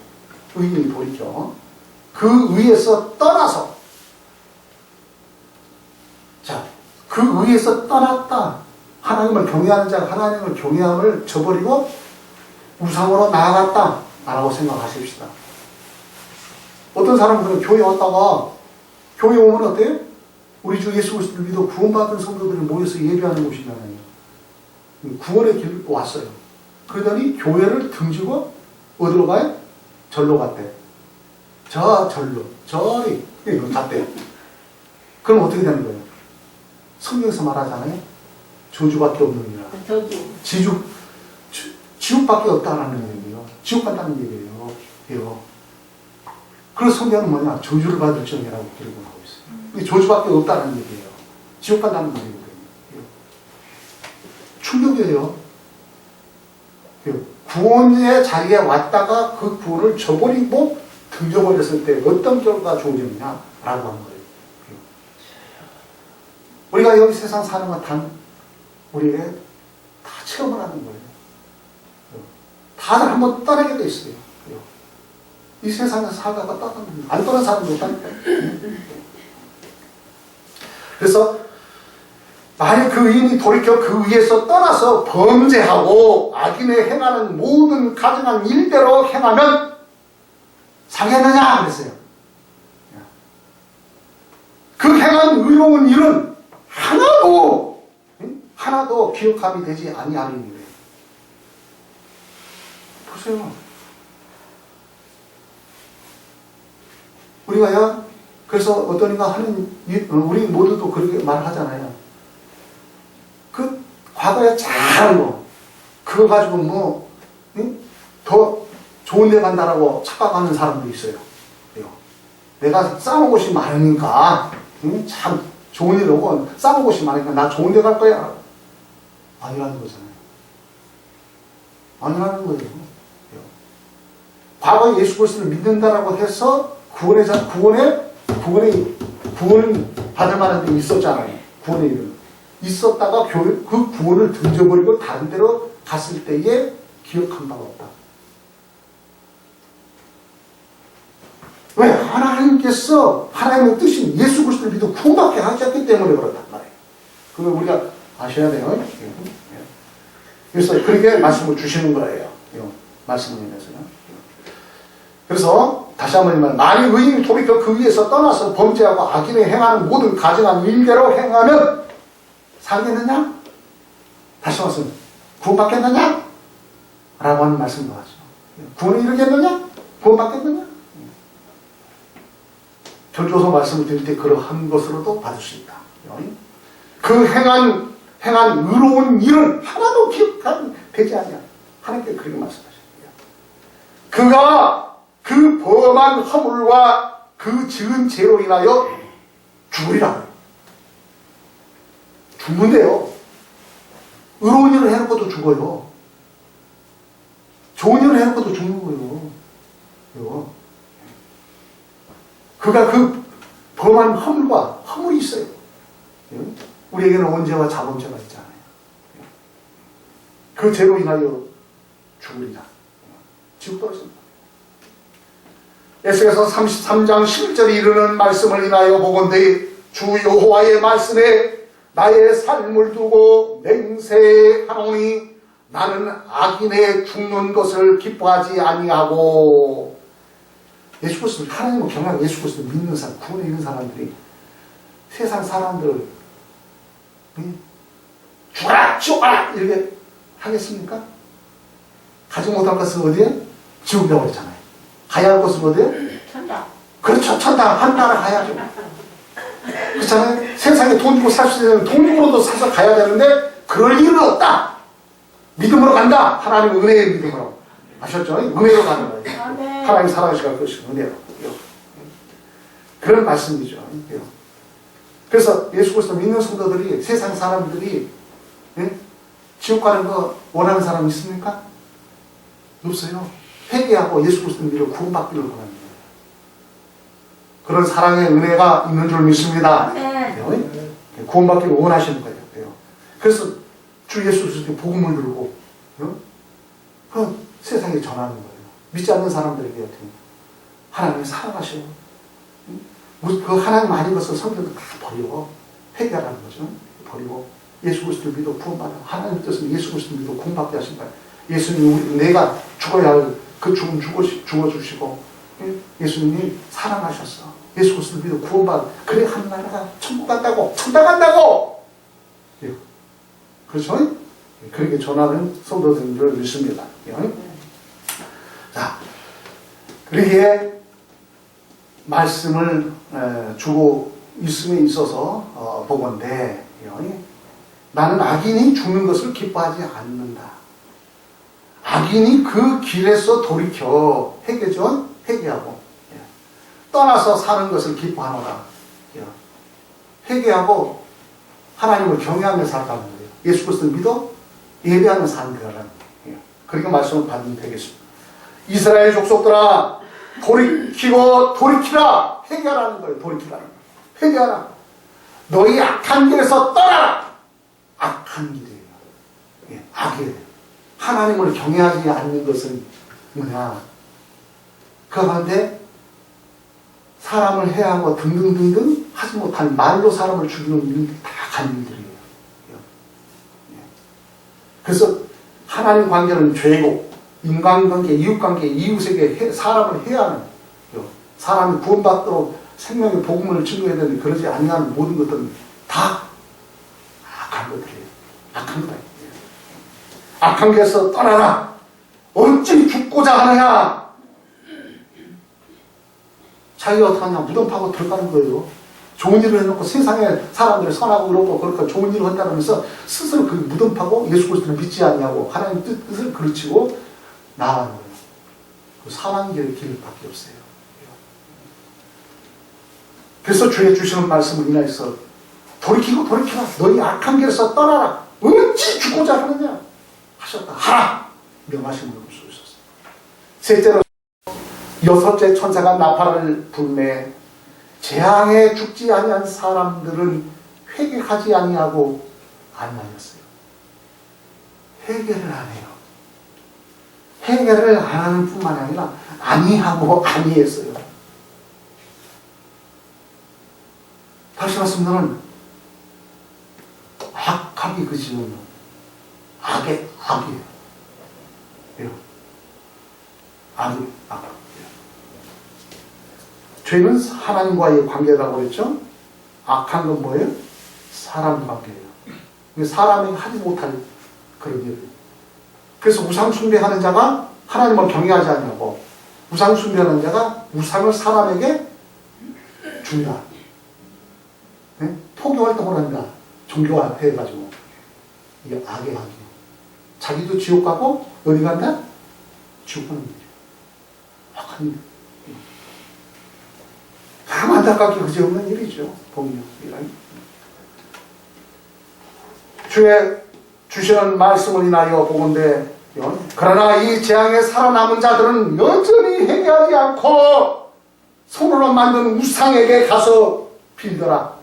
그 의에서 떠나서, 자, 그 의에서 떠났다. 하나님을 경외하는 자가 하나님을 경외함을 저버리고 우상으로 나아갔다 라고 생각하십시다. 어떤 사람은 교회 왔다가 교회 오면 어때요? 우리 주 예수 그리스도를 믿어 구원받은 성도들이 모여서 예배하는 곳이잖아요. 구원의 길 왔어요. 그러더니 교회를 등지고 어디로 가요? 절로 갔대. 저 절로 저리 갔대요. 그럼 어떻게 되는 거예요? 성경에서 말하잖아요. 저주밖에 없느니라. 저주. 지옥밖에 없다라는 얘기예요. 지옥 간다는 얘기예요. 그래서 성경은 뭐냐? 저주를 받을 정이라고 기록을 하고 있어요. 저주밖에 없다는 얘기예요. 지옥 간다는 얘기거든요. 충격이에요. 구원의 자리에 왔다가 그 구원을 저버리고 등져버렸을 때 어떤 결과가 주어지느냐라고 하는 거예요. 우리가 여기 세상 사는 건 단 우리에게 다 체험을 하는 거예요. 다들 한번 떠나게 돼 있어요. 이 세상에서 살다가 떠나는 안 떠난 사람도 없다니까요. 그래서 만약 그 의인이 돌이켜 그 위에서 떠나서 범죄하고 악인의 행하는 모든 가증한 일대로 행하면 살겠느냐 그랬어요. 그 행한 의로운 일은 하나도 기억함이 되지 아니하리니. 보세요. 우리가요, 그래서 어떤 이가 하는, 우리 모두도 그렇게 말하잖아요. 그, 과거에 잘한 거, 그거 가지고 뭐, 더 좋은 데 간다라고 착각하는 사람도 있어요. 내가 싸운 곳이 많으니까, 참 좋은 일 오고, 싸운 곳이 많으니까 나 좋은 데 갈 거야. 아니라는 거잖아요. 아니라는 거예요. 과거에 예수 그리스도를 믿는다라고 해서 구원을 받을 만한 데 있었잖아요. 구원의 일은. 있었다가 그 구원을 던져버리고 다른 데로 갔을 때에 기억한 바가 없다. 왜? 하나님께서 하나님의 뜻인 예수 그리스도를 믿어 구원받게 하셨기 때문에 그렇단 말이에요. 그걸 우리가 아셔야 돼요. 그래서 그렇게 말씀을 주시는 거예요. 말씀을 인해서요. 그래서 다시 한번 말하면 만일 의인이 돌이켜 그 위에서 떠나서 범죄하고 악인이 행하는 모든 가증한 일대로 행하면 살겠느냐? 다시 말씀 구원받겠느냐? 라고 하는 말씀도 하죠. 구원에 이르겠느냐? 구원받겠느냐? 전조서 말씀을 드릴 때 그러한 것으로도 받을 수 있다. 그 행한 의로운 일은 하나도 기억되지 않냐. 하나님께 그렇게 말씀하십니다. 그가 그 범한 허물과 그 지은 죄로 인하여 죽으리라. 죽는데요. 의로운 일을 해놓고도 죽어요. 좋은 일을 해놓고도 죽는 거예요. 그가 그 범한 허물이 있어요. 우리에게는 원죄와 자범죄가 있잖아요. 그 죄로 인하여 죽으리라. 지옥 떨어집니다. 에스겔서 33장 11절에 이르는 말씀을 인하여 보건대 주 여호와의 말씀에 나의 삶을 두고 맹세하노니 나는 악인의 죽는 것을 기뻐하지 아니하고. 예수 그리스도 하나님을 경외하고 예수 그리스도 믿는 사람, 구원에 있는 사람들이 세상 사람들을 죽어라 지옥가라 이렇게 하겠습니까? 가지 못할 것은 어디에? 지옥이라고 했잖아요. 가야 할 것은 어디에? 천당. 그렇죠. 천당 한 나라 가야죠. 그렇잖아요. 세상에 돈 주고 살 수 있는 돈 주고도 사서 가야 되는데 그럴 일은 없다. 믿음으로 간다. 하나님의 은혜의 믿음으로. 아셨죠? 은혜로 가는 거예요. 아, 네. 하나님 살아계시가 그것이 은혜로. 그런 말씀이죠. 그래서 예수 그리스도 믿는 성도들이 세상 사람들이 지옥 가는 거 원하는 사람 있습니까? 없어요. 회개하고 예수 그리스도 믿어 구원받기를 원하는 거예요. 그런 사랑의 은혜가 있는 줄 믿습니다. 네. 구원받기를 원하시는 거예요. 그래서 주 예수 그리스도의 복음을 들고 그 세상에 전하는 거예요. 믿지 않는 사람들에게 어떻게 하나님이 사랑하셔요. 그 하나님 아닌 것을 성도들 다 버리고 회개하라는 거죠. 버리고 예수 그리스도를 믿어 구원받아. 하나님 뜻은 예수 그리스도를 믿어 구원받게 하신 거예요. 예수님이 내가 죽어야 할 그 죽음 죽어주시고 예수님이 사랑하셨어. 예수 그리스도를 믿어 구원받아. 그래 한 나라가 천국 간다고 천당 간다고. 그렇죠? 그렇게 전하는 성도들인 줄 믿습니다. 자, 그렇게 말씀을 주고 있음에 있어서 보건대 나는 악인이 죽는 것을 기뻐하지 않는다. 악인이 그 길에서 돌이켜 회개하고 떠나서 사는 것을 기뻐하노라. 회개하고 하나님을 경외하며 살아가는 거예요. 예수 그리스도를 믿어 예배하는 삶을 하라는 거예요. 그렇게 말씀을 받으면 되겠습니다. 이스라엘 족속들아 돌이키라. 회개하라는 거예요. 돌이키라는 거예요. 회개하라. 너희 악한 길에서 떠나라. 악한 길이에요. 악이에요. 하나님을 경외하지 않는 것은 뭐냐? 그 가운데 사람을 해하고 등등등등 하지 못한 말로 사람을 죽이는 일들이 다 간 일들이에요. 그래서 하나님 관계는 죄고 인간관계, 이웃관계, 이웃에게 사람을 해야 하는 사람이 구원받도록 생명의 복음을 증거해야 되는데 그러지 아니하는 모든 것들은 다 악한 것들이에요. 악한 거다. 악한 길에서 떠나라. 어찌 죽고자 하느냐. 자기가 어떻게 하냐. 무덤 파고 들어가는 거예요. 좋은 일을 해놓고 세상에 사람들이 선하고 그렇고 그러니까 좋은 일을 한다면서 스스로 그 무덤 파고 예수 그리스도를 믿지 않냐고 하나님 뜻을 그르치고 나아가는 거예요. 그 사망의 길밖에 없어요. 그래서 주의 주시는 말씀을 인하여서 돌이키라. 너희 악한 길에서 떠나라. 어찌 죽고자 하느냐 하셨다. 하라. 명하심으로 쏘셨어요. 셋째로 여섯째 천사가 나팔을 불매 재앙에 죽지 아니한 사람들은 회개하지 아니하고 안나였어요. 회개를 안 해요. 회개를 안 하는 뿐만 아니라 아니하고 아니했어요. 다시 말씀드리면 악하기 그 지는 악이에요. 악. 죄는 하나님과의 관계라고 그랬죠? 악한 건 뭐예요? 사람 관계예요. 사람이 하지 못할 그런 일을. 그래서 우상 숭배하는 자가 하나님을 경외하지 않냐고. 우상 숭배하는 자가 우상을 사람에게 죽는다. 네? 포교 활동을 한다. 종교화 해가지고. 이게 악의 악이에요. 자기도 지옥 가고 어디 간다? 지옥 가는 거죠. 확한 참 안타깝게 그지없는 일이죠. 보면 주의 주시는 말씀을 인하여 보건대 그러나 이 재앙에 살아남은 자들은 여전히 회개하지 않고 손으로 만든 우상에게 가서 빌더라.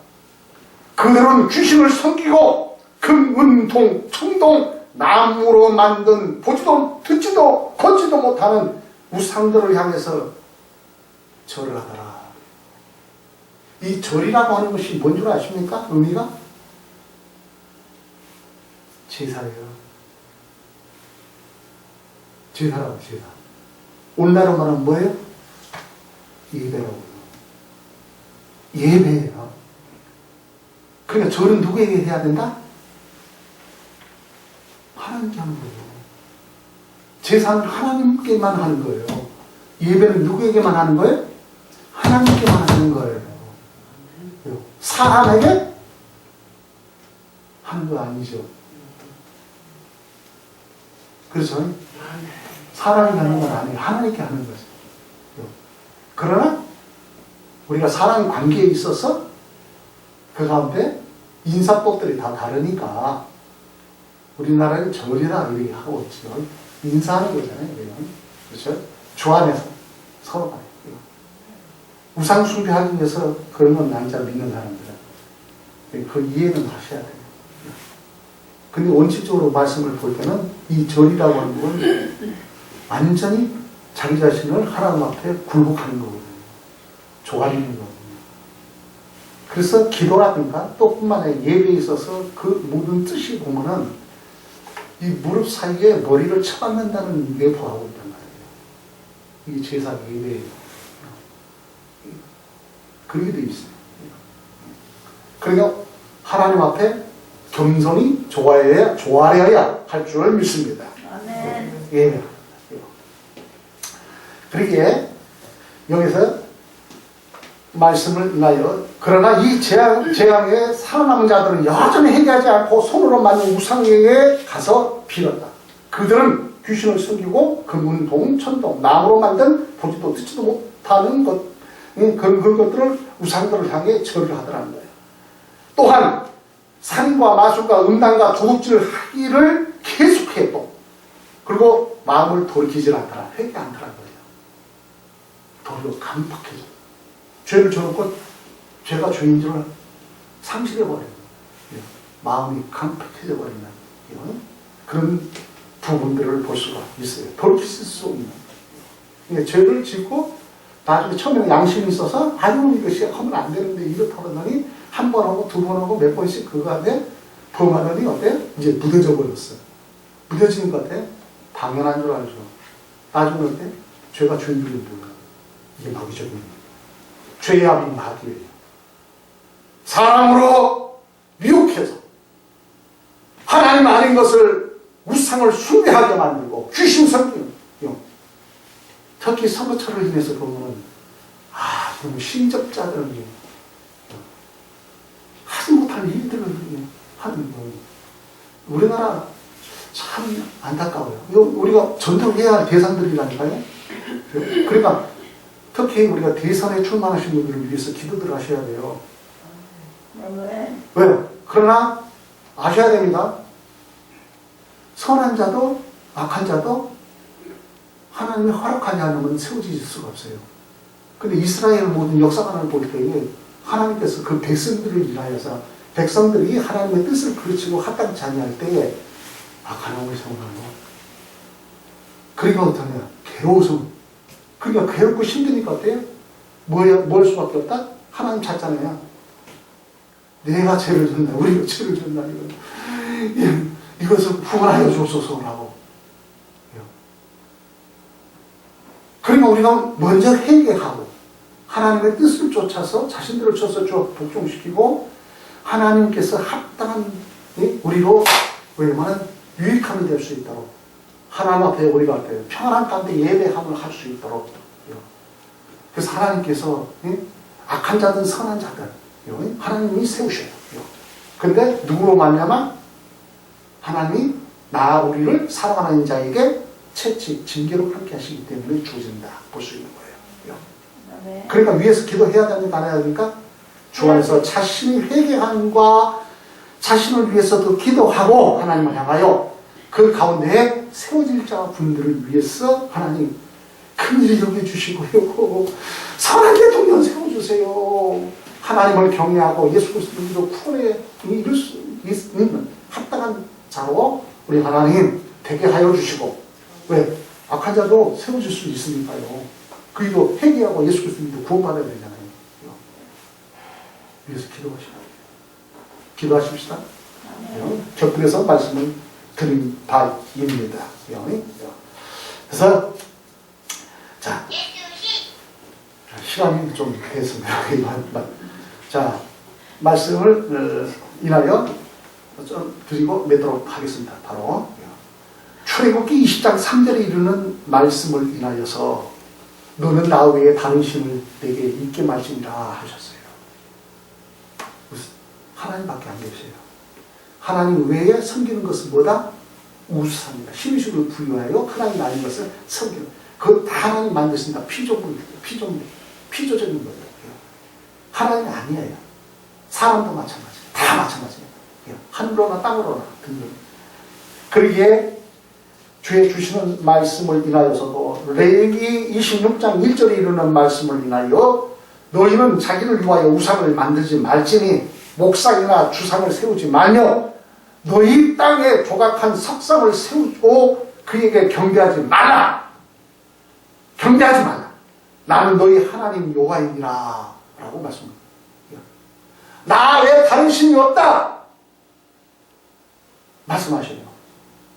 그들은 귀신을 섬기고 금, 은, 동, 청동, 나무로 만든 보지도 듣지도 걷지도 못하는 우상들을 향해서 절을 하더라. 이 절이라고 하는 것이 뭔 줄 아십니까? 의미가? 제사예요. 제사라고, 제사. 오늘날로 말하면 뭐예요? 예배라고요. 예배예요. 그러니까 절은 누구에게 해야 된다? 하나님께 하는 거예요. 제사는 하나님께만 하는 거예요. 예배는 누구에게만 하는 거예요? 하나님께만 하는 거예요. 사람에게 하는 거 아니죠. 그렇죠? 사람이 하는 건 아니에요. 하나님께 하는 거죠. 그러나 우리가 사람 관계에 있어서 그 가운데 인사법들이 다 다르니까 우리나라는 절이라 이렇게 하고 있죠. 인사하는 거잖아요. 그렇죠? 주 안에서 서로 간에. 우상 숭배하기 위해서 그런 건 남자 믿는 사람들은 그 이해는 하셔야 돼요. 근데 원칙적으로 말씀을 볼 때는 이 절이라고 하는 건 완전히 자기 자신을 하나님 앞에 굴복하는 거거든요. 조아리는 거거든요. 그래서 기도라든가 또 뿐만 아니라 예배에 있어서 그 모든 뜻이 보면은 이 무릎 사이에 머리를 쳐박는다는 내포하고 있단 말이에요. 이게 제사 예배예요. 그렇게 되어 있어요. 그러니까 하나님 앞에 겸손히 조아려야 할 줄 믿습니다. 아멘. 예. 그러기에 여기서 말씀을 인하여 그러나 이 재앙에 살아남은 자들은 여전히 회개하지 않고 손으로 만든 우상에게 가서 빌었다. 그들은 귀신을 섬기고 금은 동, 천동, 나무로 만든 보지도 듣지도 못하는 것 그런 것들을 우상들을 향해 절을 하더라는 거예요. 또한 살인과 마술과 음란과 도둑질을 하기를 계속했고 그리고 마음을 돌이키질 않더라. 회개 않더라는 거예요. 도리어 감팍해져. 죄를 저놓고 죄가 죄인 줄 상실해버려요. 마음이 감팍해져 버리는 그런 부분들을 볼 수가 있어요. 돌이킬 수 없는. 그러니까 죄를 짓고 나중에 처음에는 양심이 있어서 아유 이것이 하면 안 되는데 이렇다 그러더니 한 번 하고 두 번 하고 몇 번씩 그거 안에 범하더니 어때? 이제 무뎌져 버렸어. 무뎌지는 것 같아? 당연한 줄 알죠. 나중에 어때? 죄가 죄인들이 뭐야? 이게 마귀적인 거예요. 죄의 합이 마귀예요. 사람으로 미혹해서 하나님 아닌 것을 우상을 숭배하게 만들고 귀신 섬기는 특히 선거철을 인해서 보면 너무 신접자들은 하지 못할 일들을 하는 거예요. 우리나라 참 안타까워요. 우리가 전도해야 할 대상들이라니까요. 그러니까 특히 우리가 대선에 출마하신 분들을 위해서 기도들 하셔야 돼요. 왜요? 그러나 아셔야 됩니다. 선한 자도 악한 자도 하나님이 허락하지 않으면 세워질 수가 없어요. 근데 이스라엘 모든 역사관을 볼 때에 하나님께서 그 백성들을 위하여서 백성들이 하나님의 뜻을 그르치고 합당치 아니할 때에 하나님을 세우라고. 그러니까 어떠냐? 괴로워서. 그러니까 괴롭고 힘드니까 어때요? 뭘 수밖에 없다? 하나님 찾잖아요. 내가 죄를 졌나? 우리가 죄를 졌나? 이것을 구원하여 주소서라고. 그러니까 우리가 먼저 회개하고 하나님의 뜻을 쫓아서 자신들을 쫓아서 복종시키고 하나님께서 합당한 우리로 얼마나 유익함이 될 수 있도록 하나님 앞에 우리가 평안한 가운데 예배함을 할 수 있도록 그래서 하나님께서 악한 자든 선한 자든 하나님이 세우셔요. 근데 누구로 말미암아? 하나님이 우리를 사랑하는 자에게 채찍, 징계로 함께 하시기 때문에 주어진다. 볼 수 있는 거예요. 그러니까 위에서 기도해야 되는 거 안 해야 됩니까? 주 안에서 자신이 회개함과 자신을 위해서도 기도하고 하나님을 향하여 그 가운데 세워질 자 분들을 위해서 하나님 큰일을 여겨주시고요. 선한 대통령 세워주세요. 하나님을 경외하고 예수 그리스도로 구원에 이룰 수 있는 합당한 자로 우리 하나님 되게 하여 주시고, 왜? 악한 자도 세워질 수 있으니까요. 그리고 회개하고 예수 그리스도로 구원받아야 되잖아요. 위해서 기도하시라고요. 기도하십시다. 곁들여서 말씀을 드린 바입니다. 그래서 자, 시간이 좀 됐습니다. 자, 말씀을 인하여 좀 드리고 맺도록 하겠습니다. 바로 출애굽기 20장 3절에 이르는 말씀을 인하여서 너는 나 외에 다른 신을 내게 있게 말지니라 하셨어요. 하나님밖에 안 계세요. 하나님 외에 섬기는 것은 뭐다? 우상입니다. 신의식을 부여하여 하나님 아닌 것을 섬기는. 그건 다 하나님 만드신다. 피조적인 거예요. 하나님이 아니에요. 사람도 마찬가지예요. 다 마찬가지예요. 하늘로나 땅으로나 등등. 그러기에 주의 주시는 말씀을 인하여서도 레위기 26장 1절에 이르는 말씀을 인하여 너희는 자기를 위하여 우상을 만들지 말지니 목상이나 주상을 세우지 말며 너희 땅에 조각한 석상을 세우고 그에게 경배하지 말라. 경배하지 말라. 나는 너희 하나님 여호와이니라 라고 말씀합니다. 나 외에 다른 신이 없다 말씀하시네요.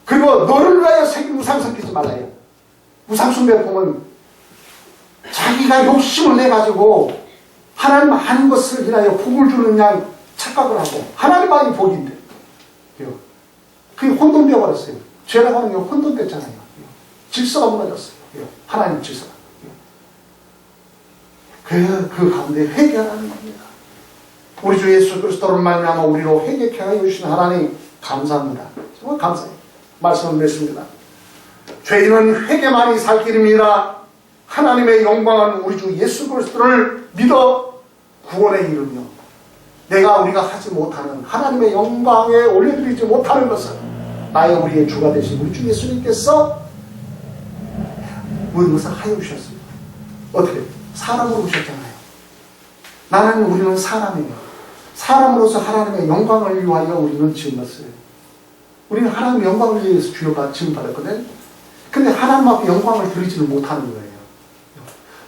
그리고 너를 위하여 새긴 우상 섬기지 말라요. 우상 숭배 보면 자기가 욕심을 내가지고 하나님 아닌 것을 인하여 복을 주는 양 착각을 하고 하나님만이 복인데 그게 혼돈되어 버렸어요. 죄라고 하는 게 혼돈됐잖아요. 질서가 무너졌어요. 하나님 질서가. 그 가운데 회개하라는 겁니다. 우리 주 예수 그리스도를 말미암아 우리로 회개케 하여 주신 하나님 감사합니다. 정말 감사해요. 말씀을 맺습니다. 죄인은 회개만이 살 길입니다. 하나님의 영광은 우리 주 예수 그리스도를 믿어 구원에 이르며 우리가 하지 못하는 하나님의 영광에 올려드리지 못하는 것을 우리의 주가 되신 우리 주 예수님께서 모든 것을 하여 주셨습니다. 어떻게? 사람으로 오셨잖아요. 우리는 사람이에요. 사람으로서 하나님의 영광을 위하여 우리는 지음받았어요. 우리는 하나님의 영광을 위해서 주여가 지음받았거든요. 근데 하나님 앞에 영광을 드리지는 못하는 거예요.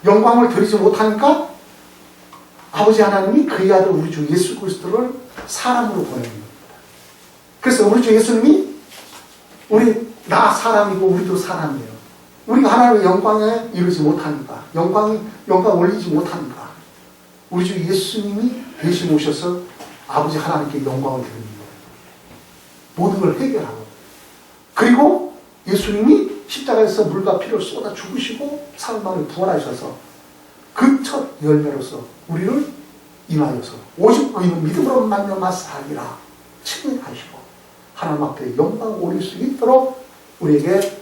영광을 드리지 못하니까 아버지 하나님이 그의 아들 우리 주 예수 그리스도를 사람으로 보내는 겁니다. 그래서 우리 주 예수님이 나 사람이고 우리도 사람이에요. 우리가 하나님의 영광에 이르지 못하니까 영광 올리지 못하니까 우리 주 예수님이 대신 오셔서 아버지 하나님께 영광을 드리는 거예요. 모든 걸 해결하고 그리고 예수님이 십자가에서 물과 피를 쏟아 죽으시고 사흘 만에 부활하셔서 그 첫 열매로서 우리를 인하여서 오직 의는 믿음으로 말미암아 살리라 칭의하시고 하나님 앞에 영광을 올릴 수 있도록 우리에게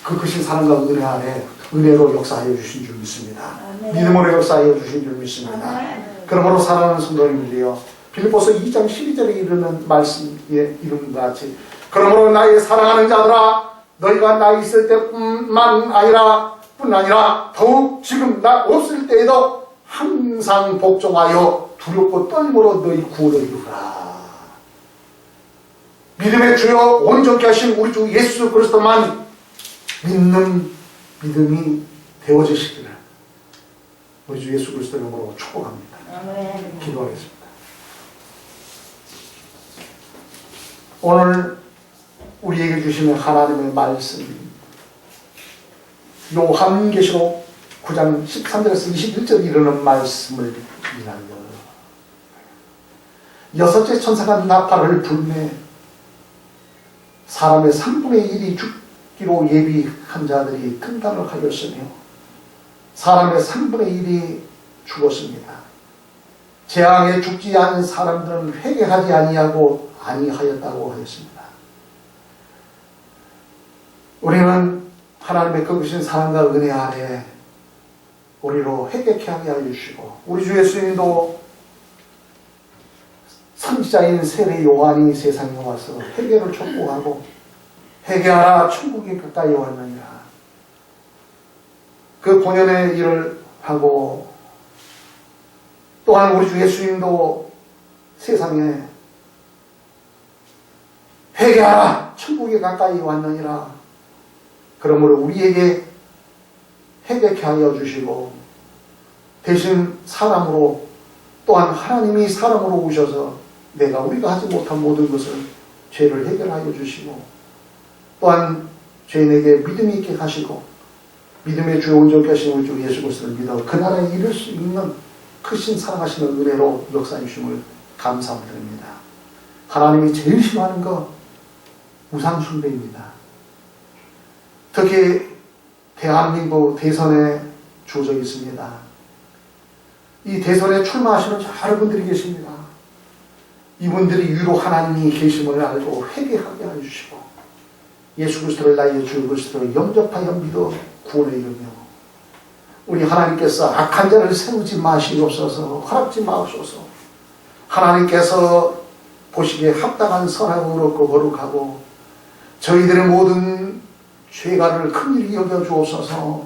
그 크신 사랑과 은혜 안에 은혜로 역사하여 주신 줄 믿습니다. 믿음으로 역사하여 주신 줄 믿습니다. 그러므로 사랑하는 성도님들이여 빌립보서 2장 12절에 이르는 말씀에 이름과 같이 그러므로 나의 사랑하는 자들아 너희가 나 있을 때뿐만 아니라 더욱 지금 나 없을 때에도 항상 복종하여 두렵고 떨림으로 너희 구원을 이루라. 믿음의 주여 온전케 하신 우리 주 예수 그리스도만 믿는 믿음이 되어지시기를 우리 주 예수 그리스도 이름으로 축복합니다. 기도하겠습니다. 오늘 우리에게 주시는 하나님의 말씀 요한계시록 9장 13절에서 21절에 이르는 말씀을 인하여 여섯째 천사가 나팔을 불매 사람의 3분의 1이 죽기로 예비한 자들이 등단을 하였으며 사람의 3분의 1이 죽었습니다. 재앙에 죽지 않은 사람들은 회개하지 아니하였다고 하였습니다. 우리는 하나님의 거룩하신 사랑과 은혜 아래 우리로 회개케 하게 해주시고, 우리 주 예수님도 선지자인 세례 요한이 세상에 와서 회개를 촉구하고 회개하라 천국이 가까이 왔느니라, 그 본연의 일을 하고, 또한 우리 주 예수님도 세상에 회개하라 천국이 가까이 왔느니라, 그러므로 우리에게 회개케 하여 주시고, 대신 사람으로, 또한 하나님이 사람으로 오셔서 우리가 하지 못한 모든 것을 죄를 해결하여 주시고, 또한 죄인에게 믿음이 있게 하시고, 믿음의 주 온전케 하신 우리 주 예수 그리스도를 믿어 그 나라에 이룰 수 있는 크신 사랑하시는 은혜로 역사해 주심을 감사드립니다. 하나님이 제일 싫어하는 것 우상 숭배입니다. 특히 대한민국 대선에 주어져 있습니다. 이 대선에 출마하시는 여러분들이 계십니다. 이분들이 유로 하나님이 계심을 알고 회개하게 해주시고, 예수 그리스도를 나의 주 그리스도를 영접하여 믿어 구원에 이르며, 우리 하나님께서 악한 자를 세우지 마시옵소서, 허락지 마옵소서. 하나님께서 보시기에 합당한 선하고 거룩하고 저희들의 모든 죄가를 큰일히 여겨주옵소서.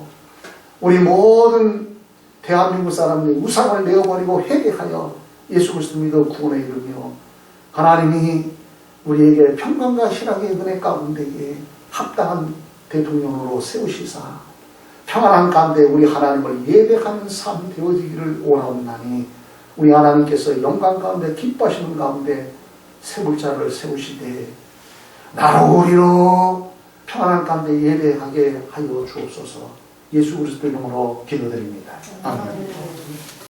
우리 모든 대한민국 사람들이 우상을 내어버리고 회개하여 예수 그리스도 믿어 구원에 이르며, 하나님이 우리에게 평강과 희락의 은혜 가운데에 합당한 대통령으로 세우시사 평안한 가운데 우리 하나님을 예배하는 삶 되어지기를 원하옵나니, 우리 하나님께서 영광 가운데 기뻐하시는 가운데 세불자를 세우시되 나로 우리로 평안한 가운데 예배하게 하여 주옵소서. 예수 그리스도 이름으로 기도드립니다. 아멘.